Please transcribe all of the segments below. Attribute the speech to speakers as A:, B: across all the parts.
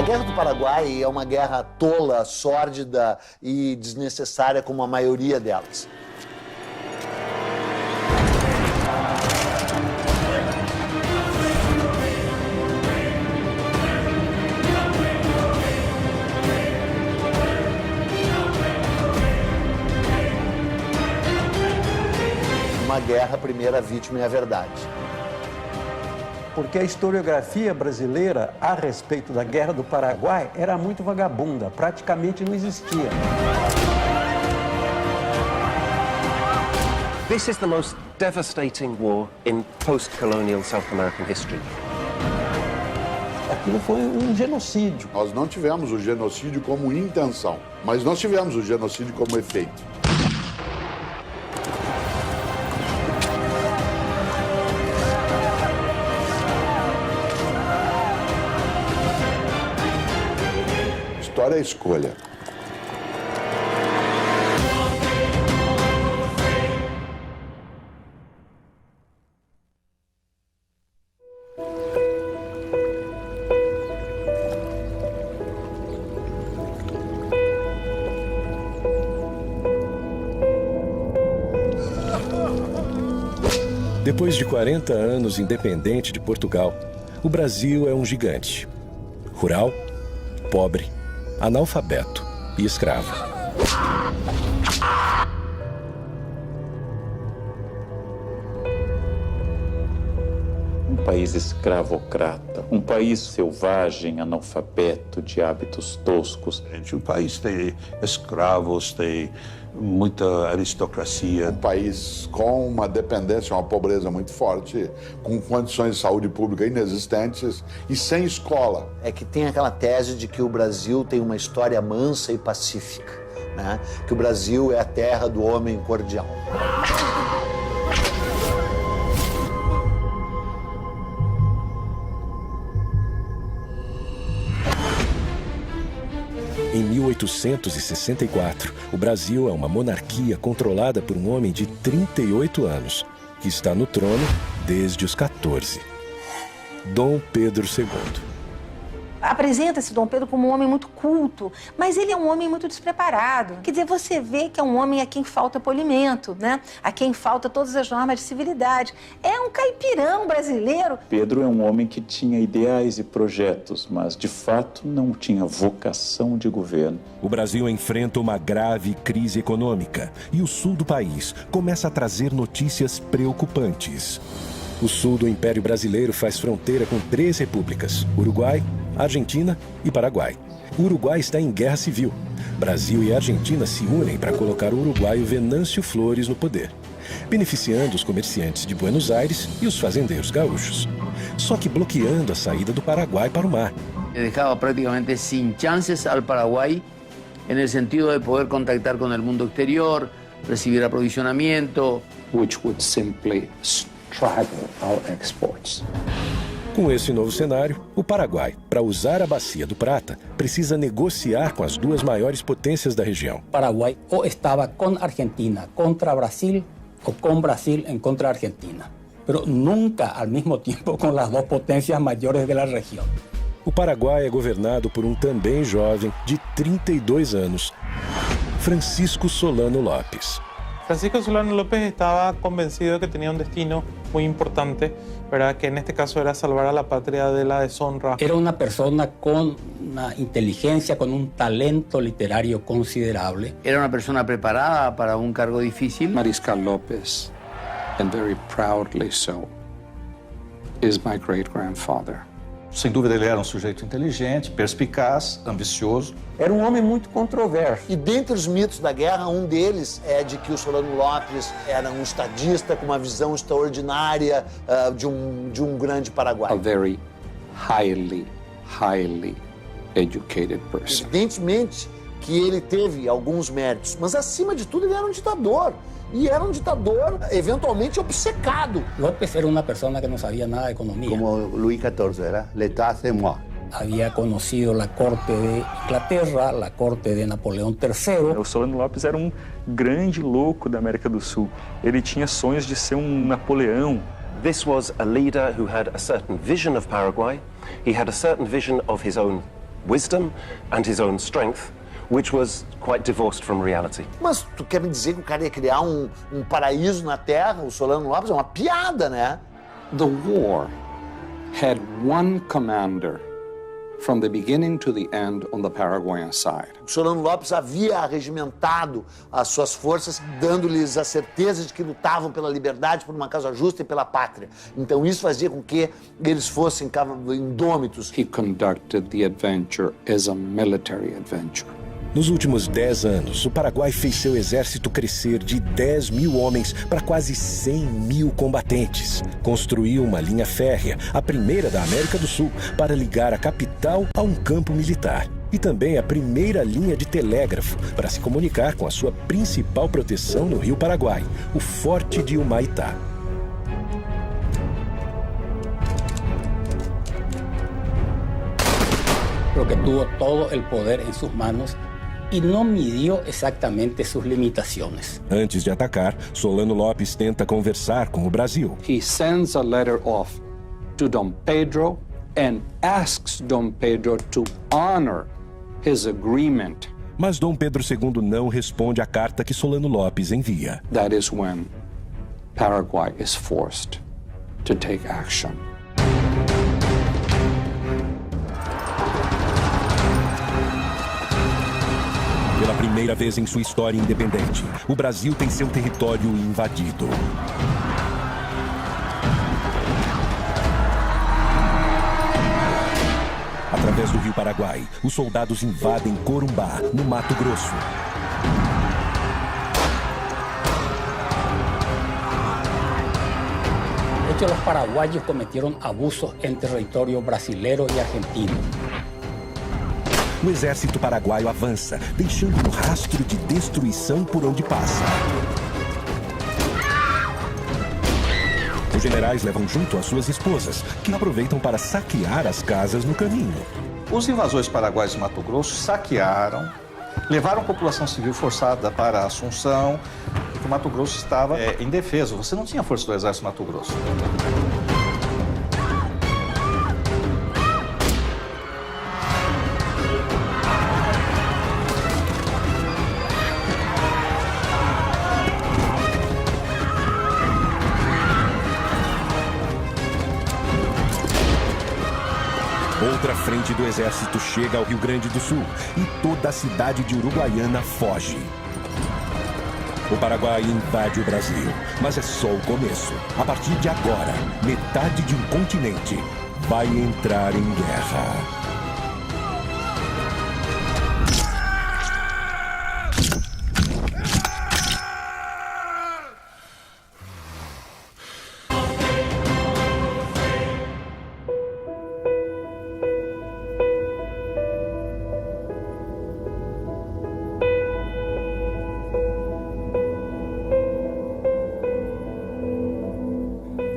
A: Guerra do Paraguai é uma guerra tola, sórdida e desnecessária como a maioria delas. Uma guerra, a primeira vítima é a verdade.
B: Porque a historiografia brasileira a respeito da Guerra do Paraguai era muito vagabunda, praticamente não existia.
C: This is the most devastating war in post-colonial South American history.
B: Aquilo foi um genocídio.
D: Nós não tivemos o genocídio como intenção, mas nós tivemos o genocídio como efeito. História é escolha.
E: Depois de 40 anos independente de Portugal, o Brasil é um gigante. Rural, pobre, analfabeto e escravo.
F: Um país escravocrata, um país selvagem, analfabeto, de hábitos toscos.
G: O país tem escravos, tem muita aristocracia.
D: Um país com uma dependência, uma pobreza muito forte, com condições de saúde pública inexistentes e sem escola.
A: É que tem aquela tese de que o Brasil tem uma história mansa e pacífica, né? Que o Brasil é a terra do homem cordial.
E: Em 1864, o Brasil é uma monarquia controlada por um homem de 38 anos, que está no trono desde os 14. Dom Pedro II.
H: Apresenta-se Dom Pedro como um homem muito culto, mas ele é um homem muito despreparado. Quer dizer, você vê que é um homem a quem falta polimento, né? A quem falta todas as normas de civilidade. É um caipirão brasileiro.
F: Pedro é um homem que tinha ideais e projetos, mas de fato não tinha vocação de governo.
E: O Brasil enfrenta uma grave crise econômica e o sul do país começa a trazer notícias preocupantes. O sul do Império Brasileiro faz fronteira com 3 repúblicas: Uruguai, Argentina e Paraguai. O Uruguai está em guerra civil. Brasil e Argentina se unem para colocar o uruguaio Venâncio Flores no poder, beneficiando os comerciantes de Buenos Aires e os fazendeiros gaúchos, só que bloqueando a saída do Paraguai para o mar.
I: Dejaba prácticamente sin chances al Paraguay en el sentido de poder contactar con el mundo exterior, recibir aprovisionamiento,
F: Which would simply struggle our exports.
E: Com esse novo cenário, o Paraguai, para usar a Bacia do Prata, precisa negociar com as 2 maiores potências da região.
J: Paraguay o estaba con Argentina contra Brasil o con Brasil en contra Argentina, pero nunca al mismo tiempo con las 2 potencias mayores de la región.
E: O Paraguai é governado por um também jovem de 32 anos, Francisco Solano Lopes.
K: Francisco Solano López estaba convencido de que tenía un destino muy importante, ¿verdad? Que en este caso era salvar a la patria de la deshonra.
J: Era una persona con una inteligencia, con un talento literario considerable.
I: Era una persona preparada para un cargo difícil.
F: Mariscal López, and very proudly so, is my great-grandfather.
G: Sem dúvida, ele era um sujeito inteligente, perspicaz, ambicioso.
B: Era um homem muito controverso.
A: E dentre os mitos da guerra, um deles é de que o Solano Lopes era um estadista com uma visão extraordinária de um grande Paraguai.
F: A very highly educated person.
A: Evidentemente que ele teve alguns méritos, mas acima de tudo ele era um ditador. E era um ditador eventualmente obcecado.
J: López era una persona que no sabía nada de economía.
L: Como Luis XIV, era l'état c'est moi.
J: Había conocido la corte de Inglaterra, la corte de Napoleão III.
M: O Solano Lopes era um grande louco da América do Sul. Ele tinha sonhos de ser um Napoleão.
C: This was a leader who had a certain vision of Paraguay. He had a certain vision of his own wisdom and his own strength, which was quite divorced from reality.
A: Mas tu quer me dizer que o cara ia criar um paraíso na Terra, o Solano Lopes? É uma piada, né?
B: The war had one commander from the beginning to the end on the Paraguayan side.
A: O Solano Lopes havia arregimentado as suas forças, dando-lhes a certeza de que lutavam pela liberdade, por uma causa justa e pela pátria. Então isso fazia com que eles fossem indômitos.
B: He conducted the adventure as a military adventure.
E: Nos últimos 10 anos, o Paraguai fez seu exército crescer de 10 mil homens para quase 100 mil combatentes. Construiu uma linha férrea, a primeira da América do Sul, para ligar a capital a um campo militar. E também a primeira linha de telégrafo para se comunicar com a sua principal proteção no Rio Paraguai, o Forte de Humaitá.
J: Porque tuvo todo el poder en sus manos y no midió exactamente sus limitaciones.
E: Antes de atacar, Solano Lopes tenta conversar com o Brasil.
B: He sends a letter off to Dom Pedro and asks Dom Pedro to honor his agreement.
E: Mas Dom Pedro II não responde à carta que Solano Lopes envia.
B: That is when Paraguay is forced to take action.
E: Pela primeira vez em sua história independente, o Brasil tem seu território invadido. Através do Rio Paraguai, os soldados invadem Corumbá, no Mato Grosso.
J: De hecho, los paraguayos cometieron abusos en territorio brasilero y argentino.
E: O exército paraguaio avança, deixando um rastro de destruição por onde passa. Os generais levam junto as suas esposas, que aproveitam para saquear as casas no caminho.
G: Os invasores paraguaios de Mato Grosso saquearam, levaram a população civil forçada para Assunção, porque Mato Grosso estava indefeso. Você não tinha força do exército Mato Grosso.
E: Outra frente do exército chega ao Rio Grande do Sul e toda a cidade de Uruguaiana foge. O Paraguai invade o Brasil, mas é só o começo. A partir de agora, metade de um continente vai entrar em guerra.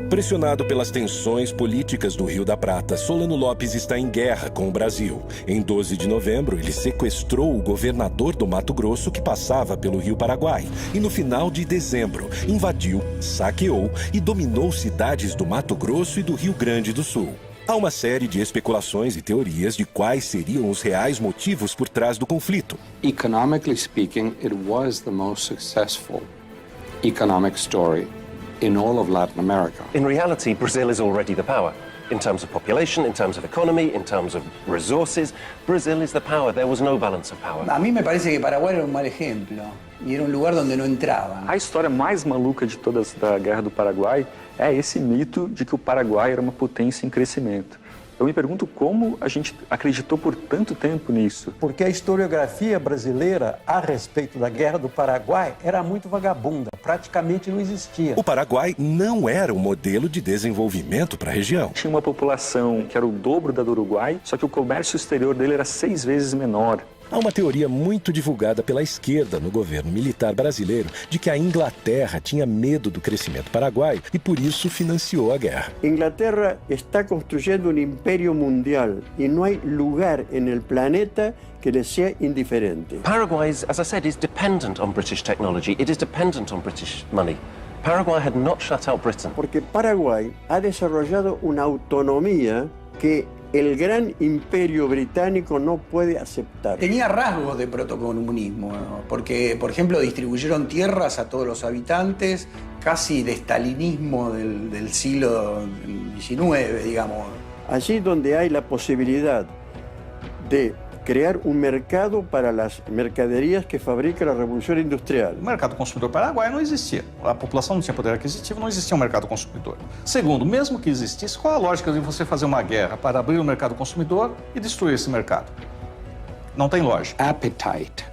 E: Pressionado pelas tensões políticas do Rio da Prata, Solano Lopes está em guerra com o Brasil. Em 12 de novembro, ele sequestrou o governador do Mato Grosso que passava pelo Rio Paraguai. E no final de dezembro, invadiu, saqueou e dominou cidades do Mato Grosso e do Rio Grande do Sul. Há uma série de especulações e teorias de quais seriam os reais motivos por trás do conflito.
B: Economically speaking, it was the most successful economic story in all of Latin America.
C: In reality, Brazil is already the power. In terms of population, in terms of economy, in terms of resources, Brazil is the power. There was no balance of power.
N: A mí me parece que Paraguay era un mal ejemplo y era un lugar donde no entraban.
M: A história mais maluca de todas da Guerra do Paraguai é esse mito de que o Paraguai era uma potência em crescimento. Eu me pergunto como a gente acreditou por tanto tempo nisso.
B: Porque a historiografia brasileira a respeito da Guerra do Paraguai era muito vagabunda, praticamente não existia.
E: O Paraguai não era um modelo de desenvolvimento para a região.
M: Tinha uma população que era o dobro da do Uruguai, só que o comércio exterior dele era 6 vezes menor.
E: Há uma teoria muito divulgada pela esquerda no governo militar brasileiro de que a Inglaterra tinha medo do crescimento paraguaio e por isso financiou a guerra.
O: Inglaterra está construyendo un imperio mundial y no hay lugar en el planeta que le sea indiferente.
C: Paraguay, as I said, is dependent on British technology. It is dependent on British money. Paraguay had not shut out Britain.
O: Porque Paraguay ha desarrollado una autonomía que el gran imperio británico no puede aceptar.
N: Tenía rasgos de protocomunismo, ¿no? Porque, por ejemplo, distribuyeron tierras a todos los habitantes, casi de estalinismo del siglo XIX, digamos.
O: Allí donde hay la posibilidad de crear un mercado para las mercaderías que fabrica la Revolución Industrial.
G: O mercado consumidor paraguaio não existia. A população não tinha poder aquisitivo, não existia um mercado consumidor. Segundo, mesmo que existisse, qual a lógica de você fazer uma guerra para abrir o mercado consumidor e destruir esse mercado? Não tem lógica.
B: Appetite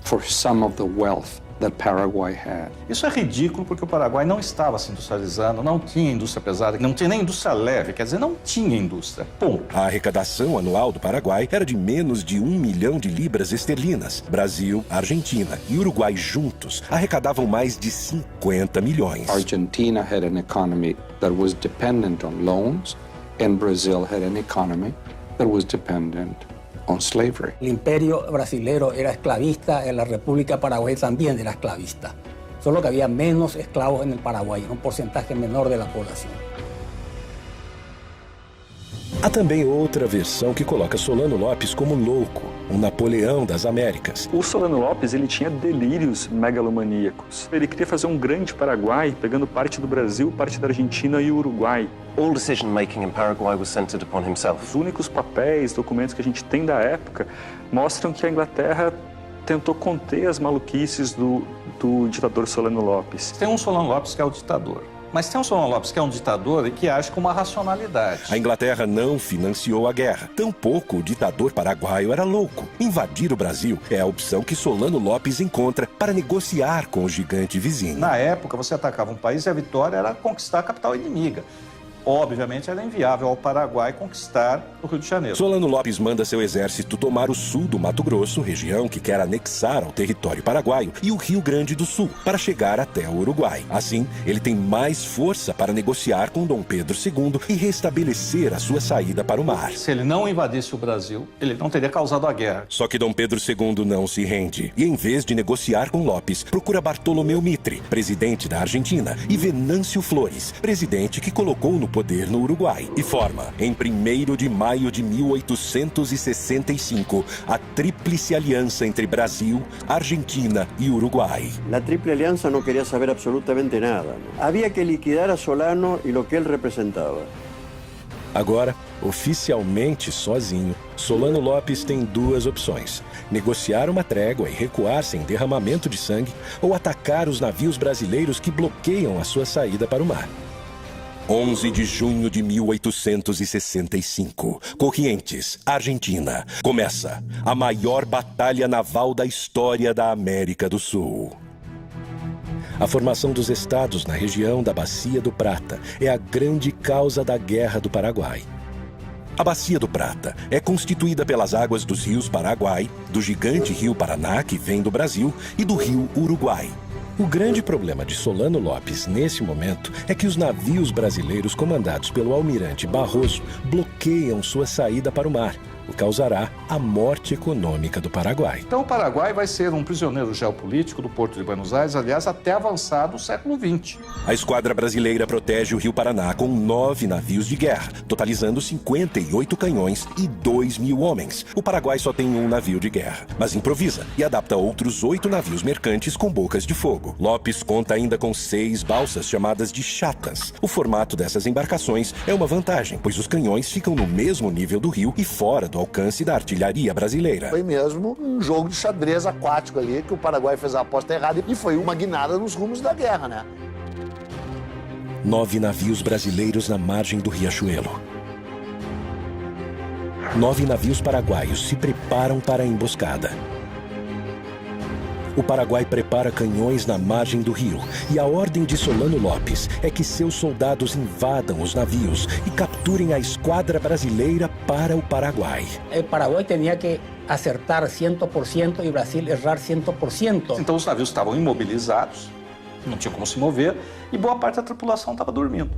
B: for some of the wealth that Paraguay had.
G: Isso é ridículo porque o Paraguai não estava se industrializando, não tinha indústria pesada, não tinha nem indústria leve, quer dizer, não tinha indústria. Ponto.
E: A arrecadação anual do Paraguai era de menos de 1 milhão de libras esterlinas. Brasil, Argentina e Uruguai juntos arrecadavam mais de 50 milhões.
B: Argentina had an economy that was dependent on loans, and Brazil had an economy that was dependent on slavery.
J: El imperio brasilero era esclavista, en la República Paraguay también era esclavista. Solo que había menos esclavos en el Paraguay, un porcentaje menor de la población.
E: Há também outra versão que coloca Solano Lopes como louco, um Napoleão das Américas.
M: O Solano Lopes, ele tinha delírios megalomaníacos. Ele queria fazer um grande Paraguai, pegando parte do Brasil, parte da Argentina e o Uruguai.
C: All decision-making in Paraguay was centered upon himself.
M: Os únicos papéis, documentos que a gente tem da época mostram que a Inglaterra tentou conter as maluquices do ditador Solano Lopes.
G: Tem um Solano Lopes que é o ditador. Mas tem um Solano Lopes que é um ditador e que age com uma racionalidade.
E: A Inglaterra não financiou a guerra. Tampouco o ditador paraguaio era louco. Invadir o Brasil é a opção que Solano Lopes encontra para negociar com o gigante vizinho.
G: Na época, você atacava um país e a vitória era conquistar a capital inimiga. Obviamente, era inviável ao Paraguai conquistar o Rio de Janeiro.
E: Solano Lopes manda seu exército tomar o sul do Mato Grosso, região que quer anexar ao território paraguaio, e o Rio Grande do Sul, para chegar até o Uruguai. Assim, ele tem mais força para negociar com Dom Pedro II e restabelecer a sua saída para o mar.
G: Se ele não invadisse o Brasil, ele não teria causado a guerra.
E: Só que Dom Pedro II não se rende e, em vez de negociar com Lopes, procura Bartolomeu Mitre, presidente da Argentina, e Venâncio Flores, presidente que colocou no poder no Uruguai, e forma, em 1º de maio de 1865, a Tríplice Aliança entre Brasil, Argentina e Uruguai.
O: La Triple Alianza no quería saber absolutamente nada. Había que liquidar a Solano y lo que él representaba.
E: Agora, oficialmente sozinho, Solano Lopes tem duas opções: negociar uma trégua e recuar sem derramamento de sangue, ou atacar os navios brasileiros que bloqueiam a sua saída para o mar. 11 de junho de 1865, Corrientes, Argentina. Começa a maior batalha naval da história da América do Sul. A formação dos estados na região da Bacia do Prata é a grande causa da Guerra do Paraguai. A Bacia do Prata é constituída pelas águas dos rios Paraguai, do gigante rio Paraná, que vem do Brasil, e do rio Uruguai. O grande problema de Solano Lopes nesse momento é que os navios brasileiros comandados pelo almirante Barroso bloqueiam sua saída para o mar, o que causará a morte econômica do Paraguai.
G: Então o Paraguai vai ser um prisioneiro geopolítico do Porto de Buenos Aires, aliás, até avançado o século XX.
E: A esquadra brasileira protege o Rio Paraná com 9 navios de guerra, totalizando 58 canhões e 2.000 homens. O Paraguai só tem um navio de guerra, mas improvisa e adapta outros 8 navios mercantes com bocas de fogo. Lopes conta ainda com 6 balsas chamadas de chatas. O formato dessas embarcações é uma vantagem, pois os canhões ficam no mesmo nível do rio e fora do alcance da artilharia brasileira.
A: Foi mesmo um jogo de xadrez aquático ali, que o Paraguai fez a aposta errada e foi uma guinada nos rumos da guerra, né?
E: 9 navios brasileiros na margem do Riachuelo. 9 navios paraguaios se preparam para a emboscada. O Paraguai prepara canhões na margem do rio e a ordem de Solano Lopes é que seus soldados invadam os navios e capturem a esquadra brasileira para o Paraguai.
J: O Paraguai tinha que acertar 100% e o Brasil errar 100%.
G: Então os navios estavam imobilizados, não tinha como se mover, e boa parte da tripulação estava dormindo.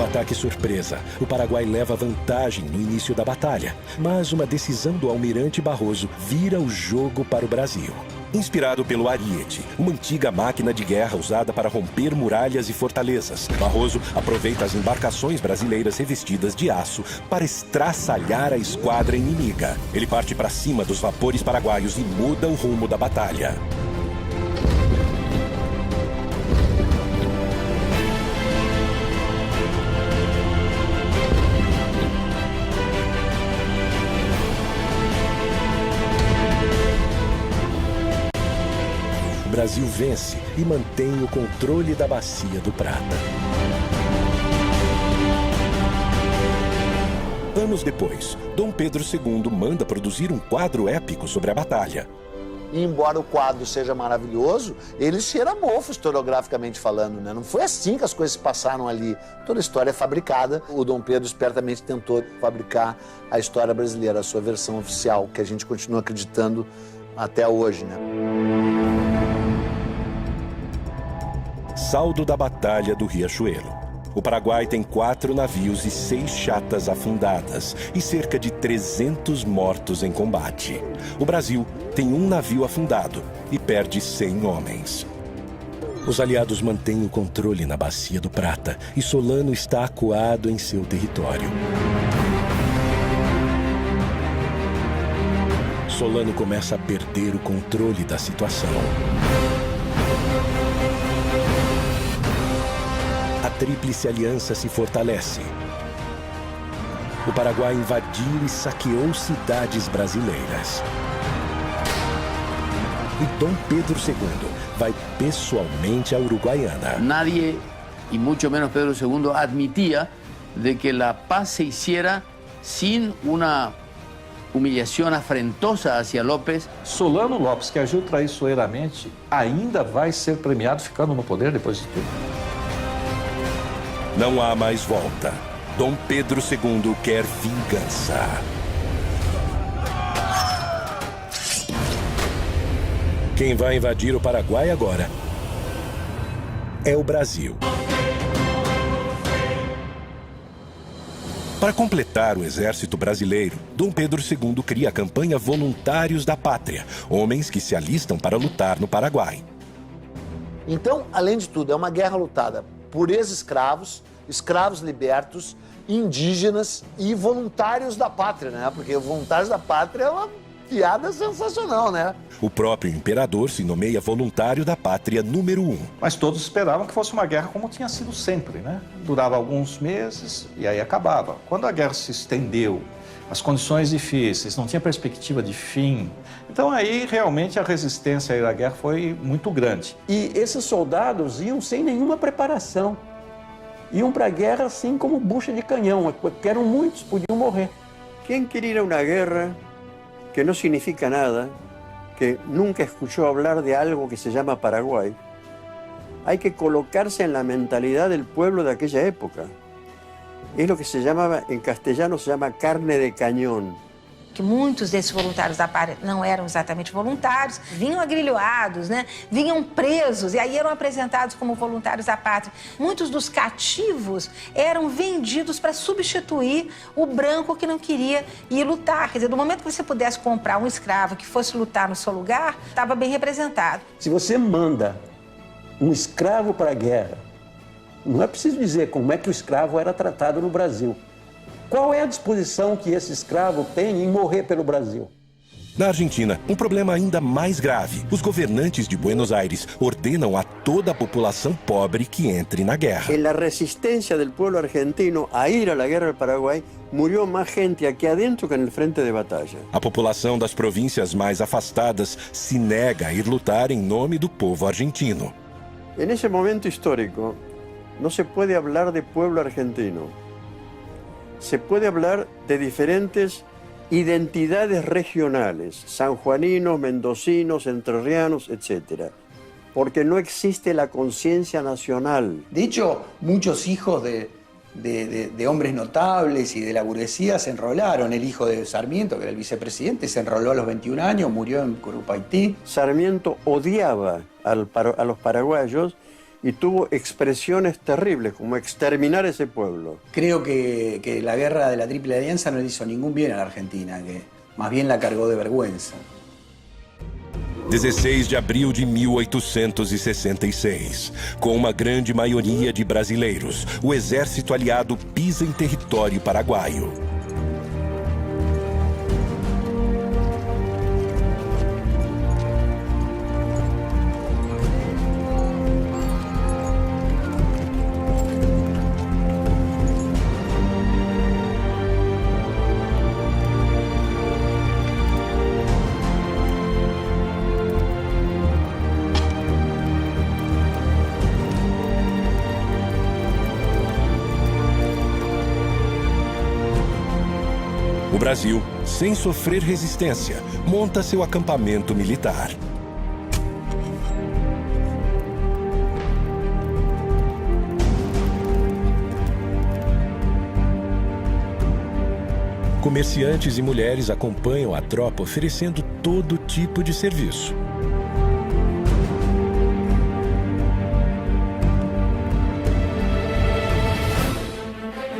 E: No ataque surpresa, o Paraguai leva vantagem no início da batalha, mas uma decisão do almirante Barroso vira o jogo para o Brasil. Inspirado pelo Ariete, uma antiga máquina de guerra usada para romper muralhas e fortalezas, Barroso aproveita as embarcações brasileiras revestidas de aço para estraçalhar a esquadra inimiga. Ele parte para cima dos vapores paraguaios e muda o rumo da batalha. O Brasil vence e mantém o controle da Bacia do Prata. Anos depois, Dom Pedro II manda produzir um quadro épico sobre a batalha.
A: E embora o quadro seja maravilhoso, ele cheira mofo historiograficamente falando, né? Não foi assim que as coisas se passaram ali. Toda a história é fabricada. O Dom Pedro espertamente tentou fabricar a história brasileira, a sua versão oficial, que a gente continua acreditando até hoje, né?
E: Saldo da Batalha do Riachuelo. O Paraguai tem 4 navios e 6 chatas afundadas e cerca de 300 mortos em combate. O Brasil tem um navio afundado e perde 100 homens. Os aliados mantêm o controle na Bacia do Prata e Solano está acuado em seu território. Solano começa a perder o controle da situação. A Tríplice Aliança se fortalece. O Paraguai invadiu e saqueou cidades brasileiras. E Dom Pedro II vai pessoalmente à Uruguaiana.
I: Nadie, y mucho menos Pedro II, admitía de que la paz se hiciera sin una humillación afrentosa hacia López.
G: Solano Lopes, que agiu traiçoeiramente, ainda vai ser premiado ficando no poder depois de tudo.
E: Não há mais volta. Dom Pedro II quer vingança. Quem vai invadir o Paraguai agora é o Brasil. Para completar o exército brasileiro, Dom Pedro II cria a campanha Voluntários da Pátria, homens que se alistam para lutar no Paraguai.
A: Então, além de tudo, é uma guerra lutada por ex-escravos, escravos libertos, indígenas e voluntários da pátria, né? Porque voluntários da pátria é uma piada sensacional, né?
E: O próprio imperador se nomeia voluntário da pátria número 1.
G: Mas todos esperavam que fosse uma guerra como tinha sido sempre, né? Durava alguns meses e aí acabava. Quando a guerra se estendeu, as condições difíceis, não tinha perspectiva de fim. Então aí realmente a resistência à guerra foi muito grande.
O: E esses soldados iam sem nenhuma preparação. Iam para a guerra assim como bucha de canhão, porque eram muitos, podiam morrer. Quem quer ir a uma guerra que no significa nada, que nunca escuchó hablar de algo que se llama Paraguay, hay que colocarse en la mentalidad del pueblo de aquella época. Es lo que se llamaba, en castellano se llama carne de cañón.
H: Que muitos desses voluntários da pátria não eram exatamente voluntários, vinham agrilhoados, né? Vinham presos e aí eram apresentados como voluntários da pátria. Muitos dos cativos eram vendidos para substituir o branco que não queria ir lutar. Quer dizer, no momento que você pudesse comprar um escravo que fosse lutar no seu lugar, estava bem representado.
O: Se você manda um escravo para a guerra, não é preciso dizer como é que o escravo era tratado no Brasil. Qual é a disposição que esse escravo tem em morrer pelo Brasil?
E: Na Argentina, um problema ainda mais grave. Os governantes de Buenos Aires ordenam a toda a população pobre que entre na guerra.
O: En la resistencia del pueblo argentino a ir a la guerra del Paraguay, murió más gente aquí adentro que en el frente de batalla.
E: A população das províncias mais afastadas se nega a ir lutar em nome do povo argentino.
O: En ese momento histórico, no se puede hablar de pueblo argentino. Se puede hablar de diferentes identidades regionales, sanjuaninos, mendocinos, entrerrianos, etc. Porque no existe la conciencia nacional.
N: De hecho, muchos hijos de hombres notables y de la burguesía se enrolaron. El hijo de Sarmiento, que era el vicepresidente, se enroló a los 21 años, murió en Curupaytí.
O: Sarmiento odiaba a los paraguayos y tuvo expresiones terribles, como exterminar ese pueblo.
N: Creo que la guerra de la Triple Alianza no le hizo ningún bien a la Argentina, que más bien la cargó de vergüenza.
E: 16 de abril de 1866. Com uma grande maioria de brasileiros, o exército aliado pisa em território paraguaio. O Brasil, sem sofrer resistência, monta seu acampamento militar. Comerciantes e mulheres acompanham a tropa oferecendo todo tipo de serviço.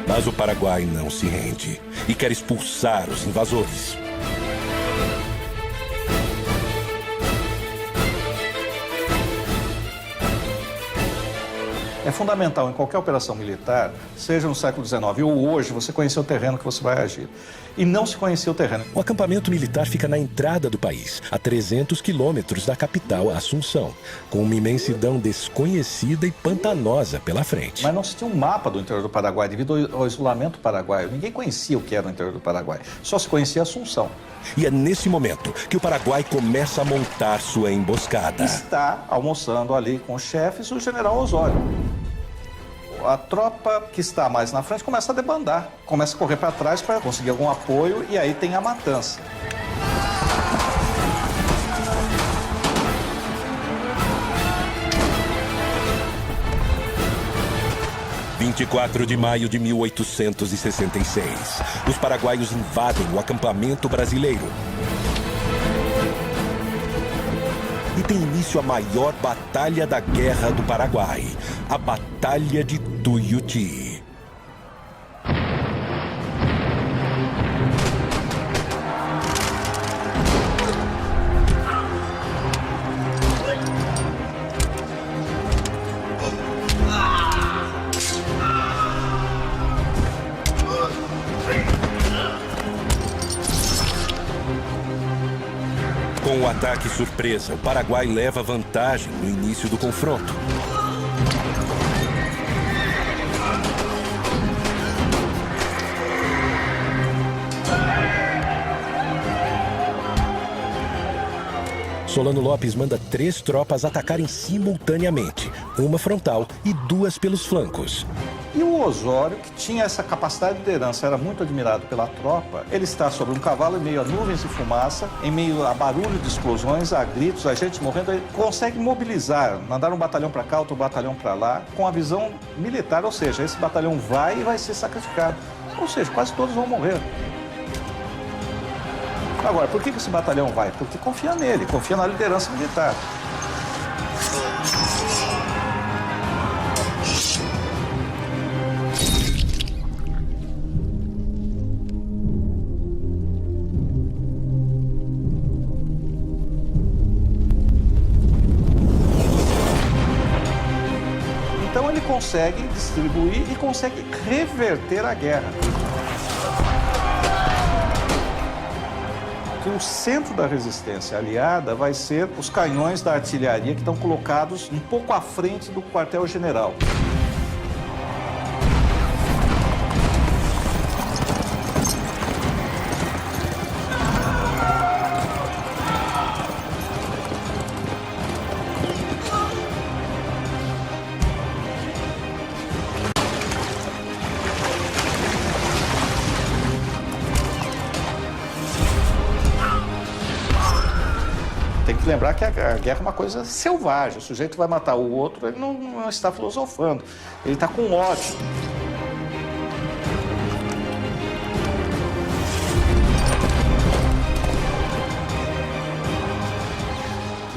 E: Mas o Paraguai não se rende e quer expulsar os invasores.
G: É fundamental em qualquer operação militar, seja no século XIX ou hoje, você conhecer o terreno que você vai agir. E não se conhecia o terreno.
E: O acampamento militar fica na entrada do país, a 300 quilômetros da capital, Assunção, com uma imensidão desconhecida e pantanosa pela frente.
G: Mas não se tinha um mapa do interior do Paraguai, devido ao isolamento paraguaio. Ninguém conhecia o que era o interior do Paraguai, só se conhecia Assunção.
E: E é nesse momento que o Paraguai começa a montar sua emboscada.
G: Está almoçando ali com os chefes o general Osório. A tropa que está mais na frente começa a debandar, começa a correr para trás para conseguir algum apoio e aí tem a matança.
E: Em 24 de maio de 1866, os paraguaios invadem o acampamento brasileiro. E tem início a maior batalha da Guerra do Paraguai, a Batalha de Tuiuti. Com o ataque surpresa, o Paraguai leva vantagem no início do confronto. Solano Lopes manda 3 tropas atacarem simultaneamente, uma frontal e 2 pelos flancos.
G: E o Osório, que tinha essa capacidade de liderança, era muito admirado pela tropa. Ele está sobre um cavalo em meio a nuvens de fumaça, em meio a barulho de explosões, a gritos, a gente morrendo. Ele consegue mobilizar, mandar um batalhão para cá, outro batalhão para lá, com a visão militar, ou seja, esse batalhão vai e vai ser sacrificado. Ou seja, quase todos vão morrer. Agora, por que esse batalhão vai? Porque confia nele, confia na liderança militar. Então ele consegue distribuir e consegue reverter a guerra. Que o centro da resistência aliada vai ser os canhões da artilharia que estão colocados um pouco à frente do quartel-general. Tem que lembrar que a guerra é uma coisa selvagem. O sujeito vai matar o outro, ele não está filosofando. Ele está com ódio.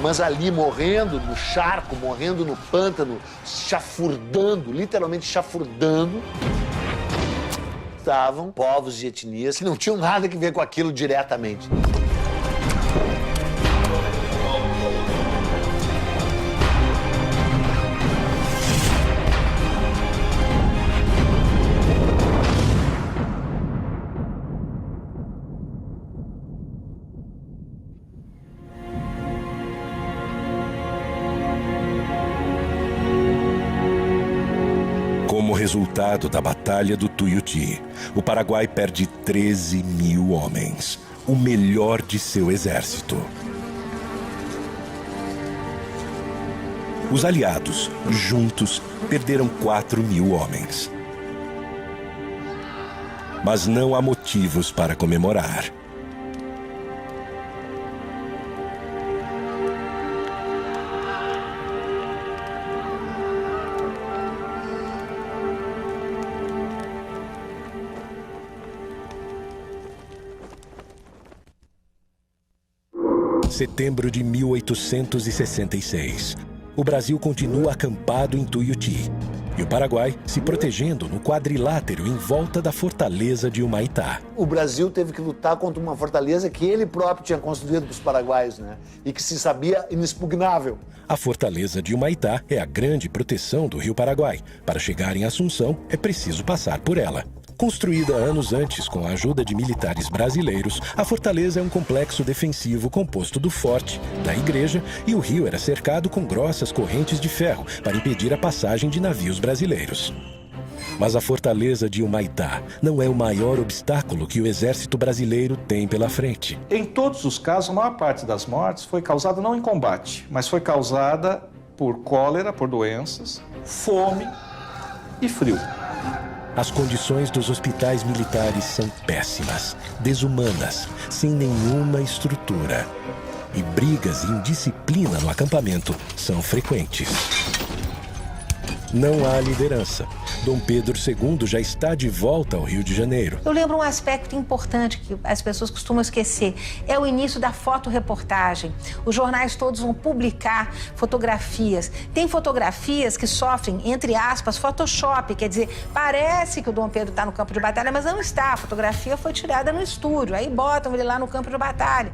A: mas ali morrendo no charco, morrendo no pântano, chafurdando, literalmente chafurdando, estavam povos de etnias que não tinham nada a ver com aquilo diretamente.
E: Como resultado da Batalha do Tuiuti, o Paraguai perde 13 mil homens, o melhor de seu exército. Os aliados, juntos, perderam 4 mil homens. Mas não há motivos para comemorar. Setembro de 1866. O Brasil continua acampado em Tuiuti e o Paraguai se protegendo no quadrilátero em volta da fortaleza de Humaitá.
A: O Brasil teve que lutar contra uma fortaleza que ele próprio tinha construído para os paraguaios, né? E que se sabia inexpugnável.
E: A fortaleza de Humaitá é a grande proteção do Rio Paraguai. Para chegar em Assunção, é preciso passar por ela. Construída anos antes com a ajuda de militares brasileiros, a fortaleza é um complexo defensivo composto do forte, da igreja, e o rio era cercado com grossas correntes de ferro para impedir a passagem de navios brasileiros. Mas a fortaleza de Humaitá não é o maior obstáculo que o exército brasileiro tem pela frente.
G: Em todos os casos, a maior parte das mortes foi causada não em combate, mas foi causada por cólera, por doenças, fome e frio.
E: As condições dos hospitais militares são péssimas, desumanas, sem nenhuma estrutura. E brigas e indisciplina no acampamento são frequentes. Não há liderança. Dom Pedro II já está de volta ao Rio de Janeiro.
H: Eu lembro um aspecto importante que as pessoas costumam esquecer. É o início da fotoreportagem. Os jornais todos vão publicar fotografias. Tem fotografias que sofrem, entre aspas, Photoshop. Quer dizer, parece que o Dom Pedro está no campo de batalha, mas não está. A fotografia foi tirada no estúdio. Aí botam ele lá no campo de batalha.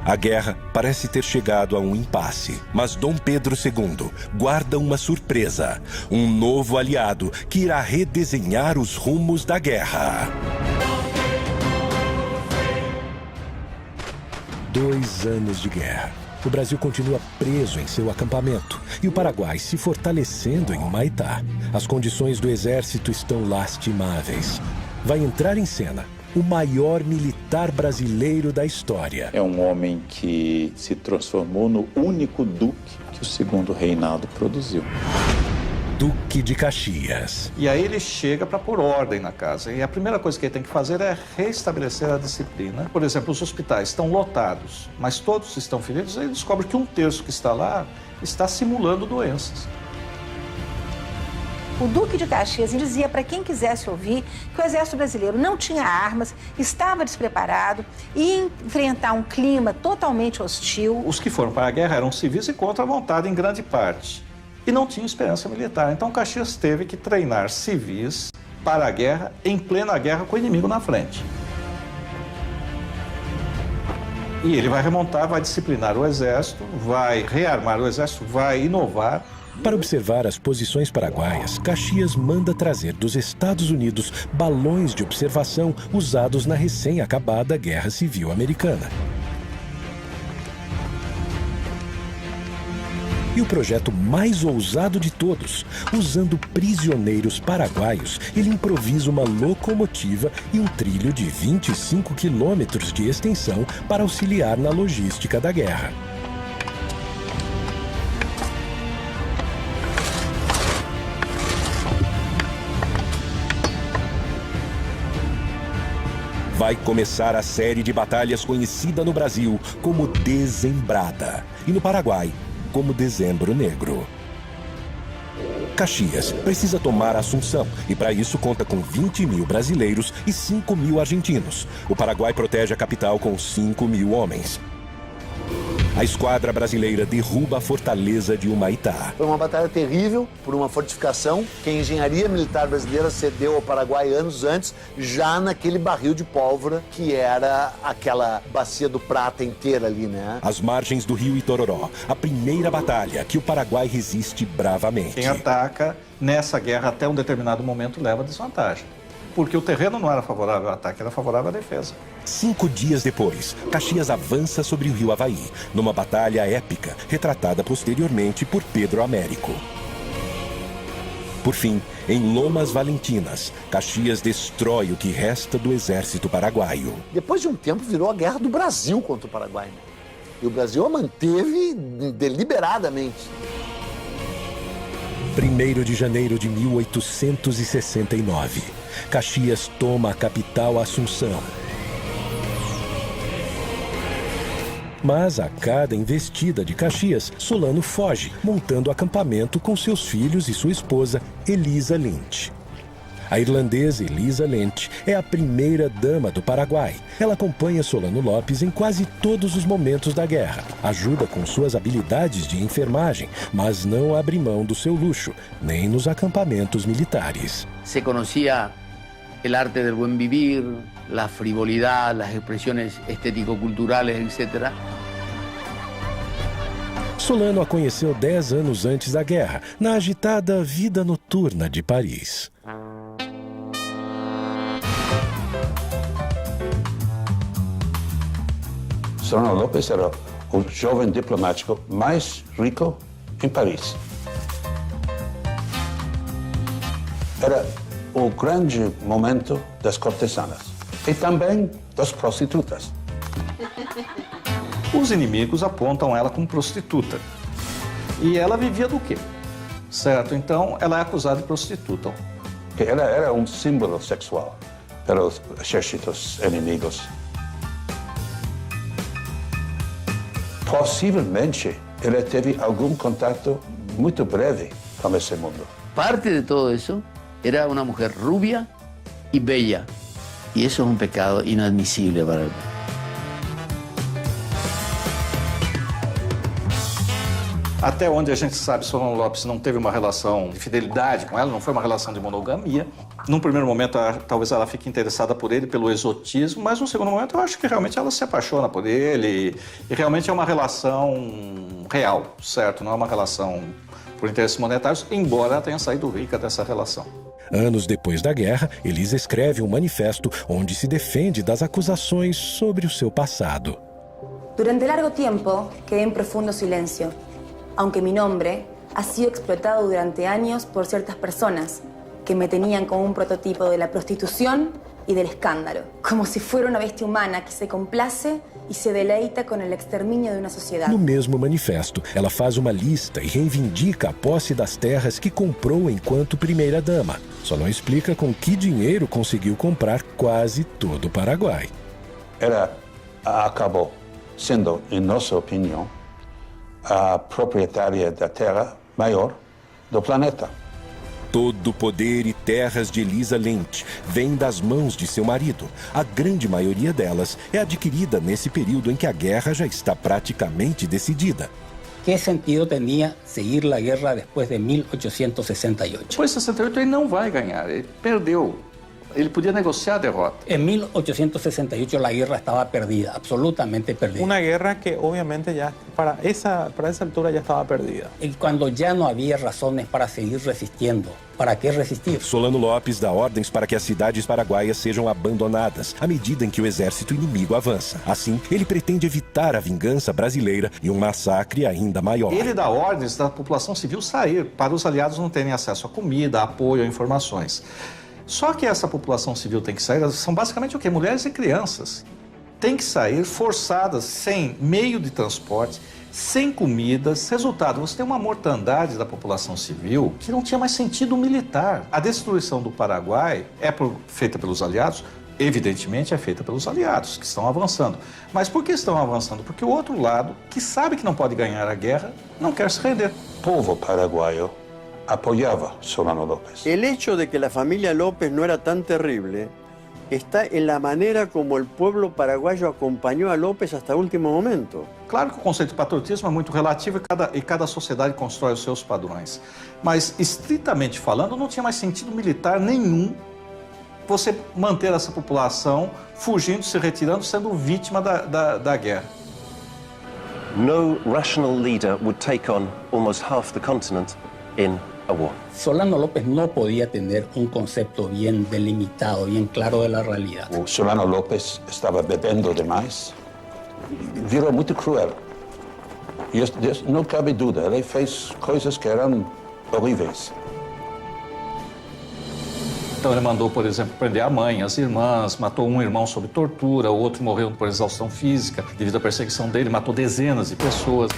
E: A guerra parece ter chegado a um impasse, mas Dom Pedro II guarda uma surpresa, um novo aliado que irá redesenhar os rumos da guerra. 2 anos de guerra. O Brasil continua preso em seu acampamento e o Paraguai se fortalecendo em Humaitá. As condições do exército estão lastimáveis. Vai entrar em cena o maior militar brasileiro da história.
F: É um homem que se transformou no único duque que o segundo reinado produziu.
E: Duque de Caxias.
G: E aí ele chega para pôr ordem na casa. E a primeira coisa que ele tem que fazer é restabelecer a disciplina. Por exemplo, os hospitais estão lotados, mas todos estão feridos. Aí ele descobre que 1/3 que está lá está simulando doenças.
H: O Duque de Caxias dizia para quem quisesse ouvir que o exército brasileiro não tinha armas, estava despreparado e ia enfrentar um clima totalmente hostil.
G: Os que foram para a guerra eram civis e contra a vontade em grande parte. E não tinham experiência militar. Então Caxias teve que treinar civis para a guerra, em plena guerra com o inimigo na frente. E ele vai remontar, vai disciplinar o exército, vai rearmar o exército, vai inovar.
E: Para observar as posições paraguaias, Caxias manda trazer dos Estados Unidos balões de observação usados na recém-acabada Guerra Civil Americana. E o projeto mais ousado de todos, usando prisioneiros paraguaios, ele improvisa uma locomotiva e um trilho de 25 quilômetros de extensão para auxiliar na logística da guerra. Vai começar a série de batalhas conhecida no Brasil como Dezembrada e no Paraguai como Dezembro Negro. Caxias precisa tomar Assunção e para isso conta com 20 mil brasileiros e 5 mil argentinos. O Paraguai protege a capital com 5 mil homens. A esquadra brasileira derruba a fortaleza de Humaitá.
A: Foi uma batalha terrível por uma fortificação que a engenharia militar brasileira cedeu ao Paraguai anos antes, já naquele barril de pólvora que era aquela bacia do Prata inteira ali, né?
E: Às margens do rio Itororó, a primeira batalha que o Paraguai resiste bravamente.
G: Quem ataca nessa guerra até um determinado momento leva desvantagem. Porque o terreno não era favorável ao ataque, era favorável à defesa.
E: 5 dias depois, Caxias avança sobre o rio Havaí, numa batalha épica, retratada posteriormente por Pedro Américo. Por fim, em Lomas Valentinas, Caxias destrói o que resta do exército paraguaio.
A: Depois de um tempo, virou a guerra do Brasil contra o Paraguai, né? E o Brasil a manteve deliberadamente.
E: 1º de janeiro de 1869, Caxias toma a capital Assunção. Mas a cada investida de Caxias, Solano foge, montando acampamento com seus filhos e sua esposa, Elisa Lynch. A irlandesa Elisa Lynch é a primeira dama do Paraguai. Ela acompanha Solano Lopes em quase todos os momentos da guerra. Ajuda com suas habilidades de enfermagem, mas não abre mão do seu luxo, nem nos acampamentos militares.
I: Se conhecia o arte do buen vivir, a frivolidade, as expressões estético-culturais, etc.
E: Solano a conheceu 10 anos antes da guerra, na agitada vida noturna de Paris.
P: Solano Lopes era o jovem diplomático mais rico em Paris. Era o grande momento das cortesanas e também das prostitutas.
G: Os inimigos apontam ela como prostituta. E ela vivia do quê? Certo, então ela é acusada de prostituta.
P: Ela era um símbolo sexual para os exércitos inimigos. Possivelmente, ela teve algum contato muito breve com esse mundo.
I: Parte de todo isso era uma mulher rubia e bella. E isso é um pecado inadmissível para ela.
G: Até onde a gente sabe, Solano Lopes não teve uma relação de fidelidade com ela, não foi uma relação de monogamia. Num primeiro momento, talvez ela fique interessada por ele, pelo exotismo, mas num segundo momento eu acho que realmente ela se apaixona por ele e realmente é uma relação real, certo? Não é uma relação por interesses monetários, embora ela tenha saído rica dessa relação.
E: Anos depois da guerra, Elisa escreve um manifesto onde se defende das acusações sobre o seu passado.
Q: Durante largo tempo, quedé en profundo silencio. Aunque mi nombre ha sido explotado durante años por ciertas personas que me tenían como un prototipo de la prostitución y del escándalo, como si fuera una bestia humana que se complace y se deleita con el exterminio de una sociedad.
E: No mesmo manifesto, ela faz uma lista e reivindica a posse das terras que comprou enquanto primeira-dama. Só não explica com que dinheiro conseguiu comprar quase todo o Paraguai.
P: Ela acabou sendo, em nossa opinião, a proprietária da terra maior do planeta.
E: Todo o poder e terras de Elisa Lynch vem das mãos de seu marido. A grande maioria delas é adquirida nesse período em que a guerra já está praticamente decidida.
J: Que sentido tinha seguir a guerra depois de 1868?
G: Depois de 68 ele não vai ganhar, ele perdeu. Ele podia negociar a derrota.
J: En 1868 la guerra estaba perdida, absolutamente perdida.
K: Una guerra que obviamente ya para esa altura ya estaba perdida.
J: Y cuando ya no había razones para seguir resistiendo, ¿para qué resistir?
E: Solano Lopes dá ordens para que as cidades paraguaias sejam abandonadas à medida em que o exército inimigo avança. Assim, ele pretende evitar a vingança brasileira e um massacre ainda maior.
G: Ele dá ordens da população civil sair, para os aliados não terem acesso a comida, a apoio, a informações. Só que essa população civil tem que sair, são basicamente o quê? Mulheres e crianças. Tem que sair forçadas, sem meio de transporte, sem comidas. Resultado, você tem uma mortandade da população civil que não tinha mais sentido militar. A destruição do Paraguai é feita pelos aliados? Evidentemente é feita pelos aliados, que estão avançando. Mas por que estão avançando? Porque o outro lado, que sabe que não pode ganhar a guerra, não quer se render.
P: O povo paraguaio apoyaba Solano López.
O: El hecho de que la familia López no era tan terrible está en la manera como el pueblo paraguayo acompañó a López hasta el último momento.
G: Claro que o conceito de patriotismo é muito relativo e cada sociedade constrói os seus padrões. Mas, estritamente falando, não tinha mais sentido militar nenhum você manter essa população fugindo, se retirando, sendo vítima da guerra.
C: No rational leader would take on almost half the continent in a war.
J: Solano López no podía tener un concepto bien delimitado, bien claro de la realidad.
P: O Solano López estava bebendo demais, virou muito cruel. E não cabe dúvida, ele fez coisas que eram horríveis.
G: Então ele mandou, por exemplo, prender a mãe, as irmãs, matou um irmão sob tortura, o outro morreu por exaustão física devido à perseguição dele, matou dezenas de pessoas.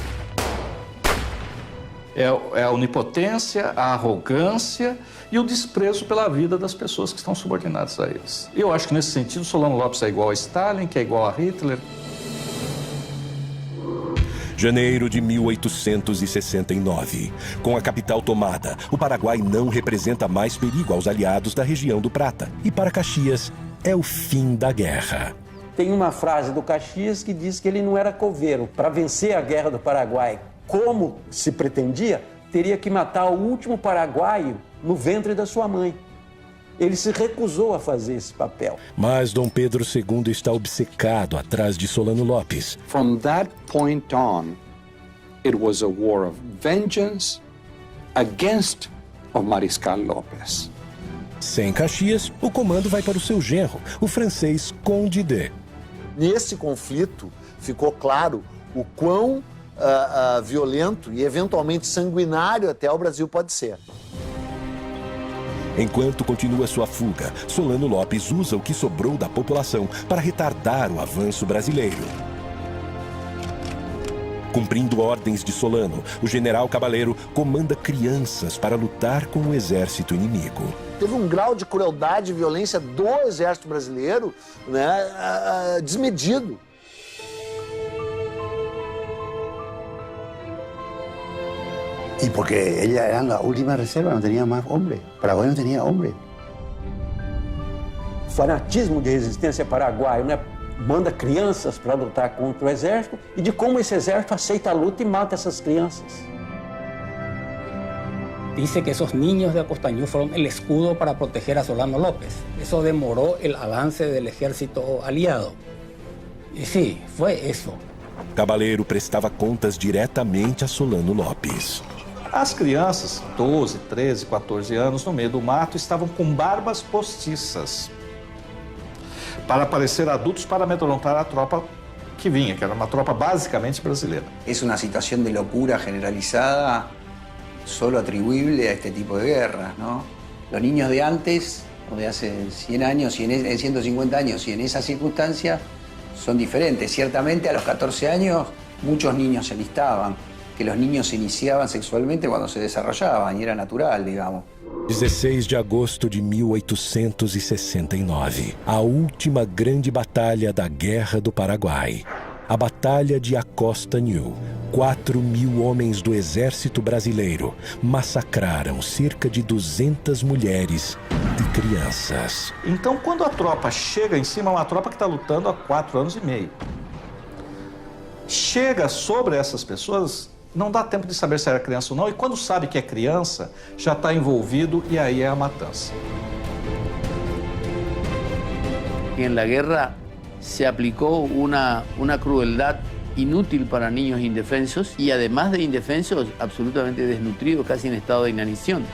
G: É a onipotência, a arrogância e o desprezo pela vida das pessoas que estão subordinadas a eles. Eu acho que nesse sentido Solano López é igual a Stalin, que é igual a Hitler.
E: Janeiro de 1869. Com a capital tomada, o Paraguai não representa mais perigo aos aliados da região do Prata. E para Caxias, é o fim da guerra.
O: Tem uma frase do Caxias que diz que ele não era coveiro. Para vencer a guerra do Paraguai, como se pretendia, teria que matar o último paraguaio no ventre da sua mãe. Ele se recusou a fazer esse papel.
E: Mas Dom Pedro II está obcecado atrás de Solano López.
B: From that point on, it was a war of vengeance against o Mariscal López.
E: Sem Caxias, o comando vai para o seu genro, o francês Conde de.
A: Nesse conflito, ficou claro o quão violento e eventualmente sanguinário até o Brasil pode ser.
E: Enquanto continua sua fuga, Solano López usa o que sobrou da população para retardar o avanço brasileiro. Cumprindo ordens de Solano, o general Cabaleiro comanda crianças para lutar com o exército inimigo.
A: Teve um grau de crueldade e violência do exército brasileiro, né, desmedido.
L: Y porque ella era la última reserva, no tenía más hombre. Paraguay no tenía hombre.
O: Fanatismo de resistência paraguaio, né? Manda crianças para lutar contra o exército e de como esse exército aceita a luta e mata essas crianças.
J: Dice que esos niños de Acostañú fueron el escudo para proteger a Solano López. Eso demoró el avance del ejército aliado. Y sí, fue eso.
E: Cabaleiro prestava contas diretamente a Solano López.
G: As crianças, 12, 13, 14 anos, no meio do mato, estavam com barbas postiças para parecer adultos para amedrontar a tropa que vinha, que era uma tropa basicamente brasileira.
N: Es una situación de locura generalizada solo atribuible a este tipo de guerras, ¿no? Los niños de antes, o de hace 100 años, 150 años, y en esas circunstancias son diferentes. Ciertamente a los 14 años muchos niños se alistaban, que los niños se iniciaban sexualmente cuando se desarrollaban, y era natural, digamos.
E: 16 de agosto de 1869, a última grande batalha da Guerra do Paraguai. A Batalha de Acostañú. 4.000 homens do exército brasileiro massacraram cerca de 200 mulheres e crianças.
G: Então, quando a tropa chega em cima, é uma tropa que está lutando há 4 anos e meio. Chega sobre essas pessoas, não dá tempo de saber se era criança ou não, e quando sabe que é criança, já está envolvido e aí é a matança.
I: En la guerra se aplicó una crueldad inútil para niños indefensos y además de indefensos, absolutamente desnutridos, casi en estado de inanición.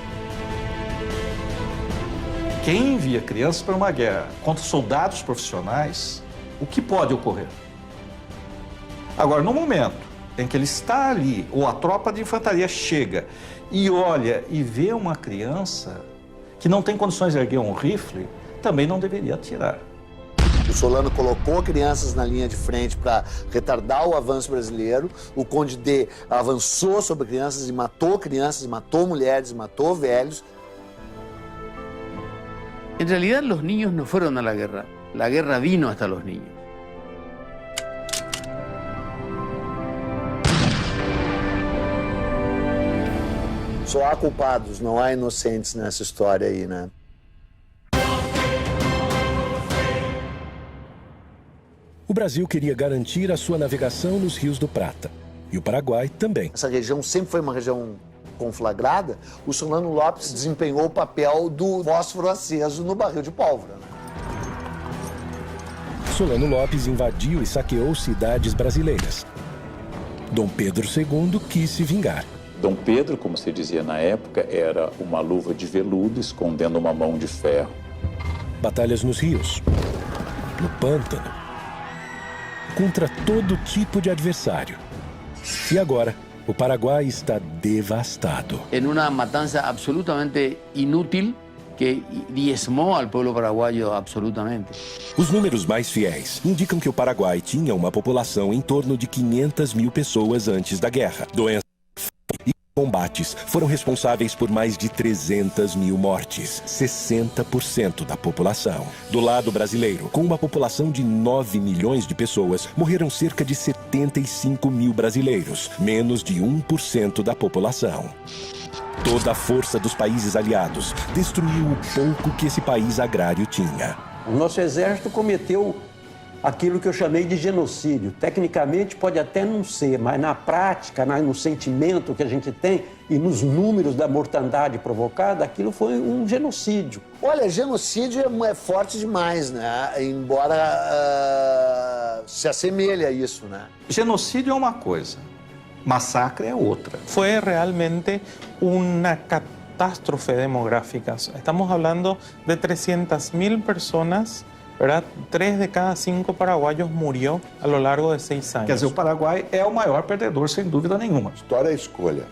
G: Quem envia crianças para uma guerra contra soldados profissionais, o que pode ocorrer? Agora, no momento em que ele está ali, ou a tropa de infantaria chega e olha e vê uma criança que não tem condições de erguer um rifle, também não deveria atirar.
A: O Solano colocou crianças na linha de frente para retardar o avanço brasileiro. O Conde D avançou sobre crianças, e matou mulheres, matou velhos.
I: En realidad los niños no fueron a la guerra vino hasta los niños.
A: Só há culpados, não há inocentes nessa história aí, né?
E: O Brasil queria garantir a sua navegação nos rios do Prata. E o Paraguai também.
A: Essa região sempre foi uma região conflagrada. O Solano Lopes desempenhou o papel do fósforo aceso no barril de pólvora.
E: Solano Lopes invadiu e saqueou cidades brasileiras. Dom Pedro II quis se vingar.
F: Dom Pedro, como se dizia na época, era uma luva de veludo escondendo uma mão de ferro.
E: Batalhas nos rios, no pântano, contra todo tipo de adversário. E agora, o Paraguai está devastado.
I: En una matanza absolutamente inútil que diezmou al pueblo paraguayo absolutamente.
E: Os números mais fiéis indicam que o Paraguai tinha uma população em torno de 500 mil pessoas antes da guerra. Doenças e combates foram responsáveis por mais de 300 mil mortes, 60% da população. Do lado brasileiro, com uma população de 9 milhões de pessoas, morreram cerca de 75 mil brasileiros, menos de 1% da população. Toda a força dos países aliados destruiu o pouco que esse país agrário tinha.
O: O nosso exército cometeu aquilo que eu chamei de genocídio. Tecnicamente pode até não ser, mas na prática, no sentimento que a gente tem e nos números da mortandade provocada, aquilo foi um genocídio.
A: Olha, genocídio é forte demais, né? Embora se assemelhe a isso, né?
G: Genocídio é uma coisa, massacre é outra.
K: Fue realmente una catástrofe demográfica. Estamos hablando de 300.000 personas, ¿verdad? 3 de cada 5 paraguayos murió a lo largo de 6 años.
G: Quer dizer, o Paraguai é o maior perdedor, sem dúvida nenhuma.
D: História é escolha.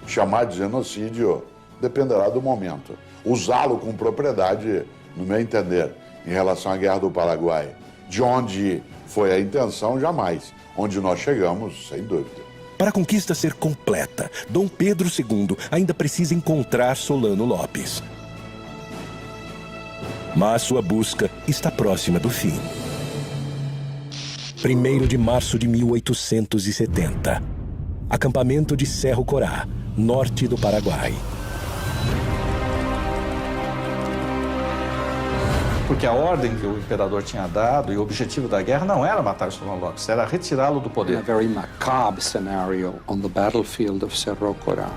D: Chamar de genocídio dependerá do momento. Usá-lo com propriedade, no meu entender, em relação à Guerra do Paraguai, de onde foi a intenção, jamais. Onde nós chegamos, sem dúvida.
E: Para a conquista ser completa, Dom Pedro II ainda precisa encontrar Solano Lopes. Mas sua busca está próxima do fim. 1º de março de 1870. Acampamento de Cerro Corá, norte do Paraguai.
G: Porque a ordem que o imperador tinha dado e o objetivo da guerra não era matar Solano Lopes, era retirá-lo do poder.
B: A very macabre scenario on the battlefield of Cerro Corá.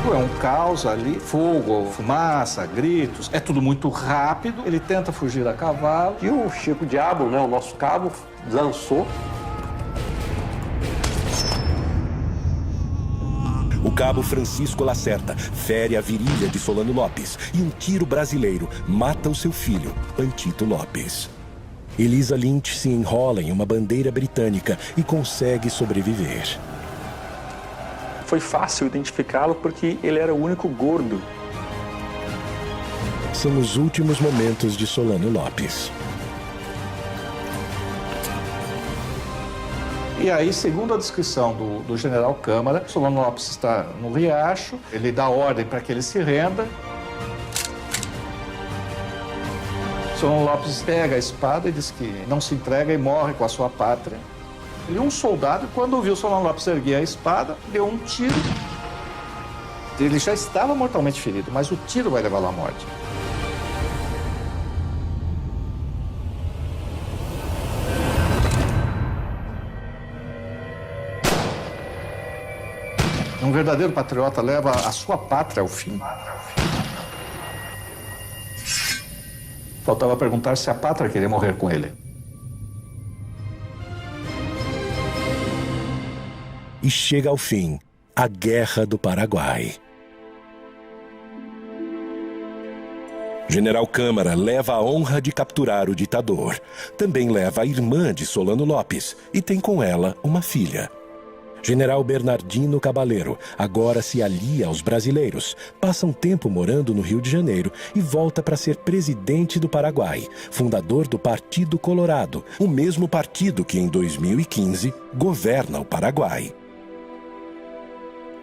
G: É um caos ali, fogo, fumaça, gritos, é tudo muito rápido. Ele tenta fugir a cavalo.
O: E o Chico Diabo, né, o nosso cabo, lançou.
E: O cabo Francisco Lacerda fere a virilha de Solano Lopes e um tiro brasileiro mata o seu filho, Antito Lopes. Elisa Lynch se enrola em uma bandeira britânica e consegue sobreviver.
M: Foi fácil identificá-lo porque ele era o único gordo.
E: São os últimos momentos de Solano Lopes.
G: E aí, segundo a descrição do general Câmara, Solano Lopes está no riacho, ele dá ordem para que ele se renda. Solano Lopes pega a espada e diz que não se entrega e morre com a sua pátria. E um soldado, quando viu Solano Lopes erguer a espada, deu um tiro. Ele já estava mortalmente ferido, mas o tiro vai levá-lo à morte. Um verdadeiro patriota leva a sua pátria ao fim. Faltava perguntar se a pátria queria morrer com ele.
E: E chega ao fim a Guerra do Paraguai. General Câmara leva a honra de capturar o ditador. Também leva a irmã de Solano Lopes e tem com ela uma filha. General Bernardino Cabaleiro agora se alia aos brasileiros, passa um tempo morando no Rio de Janeiro e volta para ser presidente do Paraguai, fundador do Partido Colorado, o mesmo partido que em 2015 governa o Paraguai.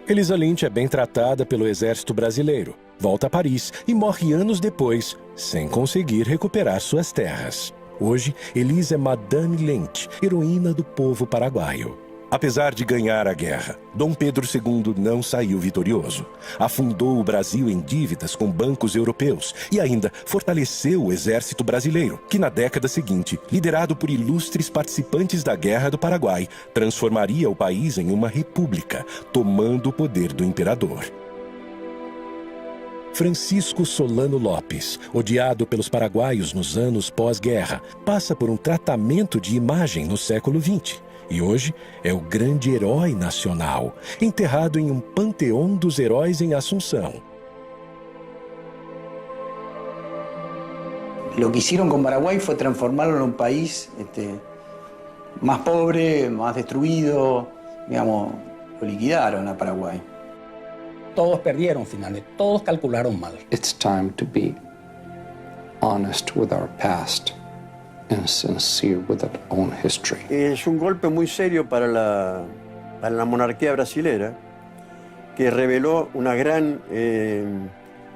E: Elisa Lynch é bem tratada pelo exército brasileiro, volta a Paris e morre anos depois, sem conseguir recuperar suas terras. Hoje, Elisa é Madame Lynch, heroína do povo paraguaio. Apesar de ganhar a guerra, Dom Pedro II não saiu vitorioso. Afundou o Brasil em dívidas com bancos europeus e ainda fortaleceu o exército brasileiro, que na década seguinte, liderado por ilustres participantes da Guerra do Paraguai, transformaria o país em uma república, tomando o poder do imperador. Francisco Solano Lopes, odiado pelos paraguaios nos anos pós-guerra, passa por um tratamento de imagem no século XX. E hoje é o grande herói nacional, enterrado em um panteão dos heróis em Assunção.
N: Lo que hicieron con Paraguay fue transformarlo en un país más pobre, más destruido, digamos, lo liquidaron a Paraguay.
J: Todos perdieron finalmente, todos calcularon mal.
B: It's time to be honest with our past and sincere with our own history.
O: Es un golpe muy serio para la monarquía brasilera, que reveló una gran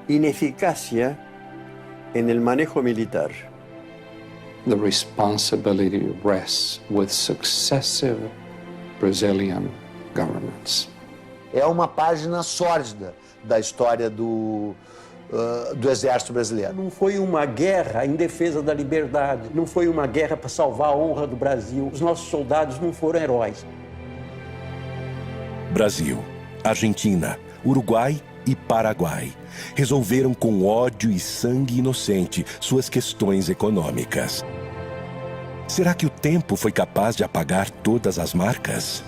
O: ineficacia en el manejo militar.
B: The responsibility rests with successive Brazilian governments.
A: É uma página sórdida da história do exército brasileiro.
O: Não foi uma guerra em defesa da liberdade, não foi uma guerra para salvar a honra do Brasil. Os nossos soldados não foram heróis.
E: Brasil, Argentina, Uruguai e Paraguai resolveram com ódio e sangue inocente suas questões econômicas. Será que o tempo foi capaz de apagar todas as marcas?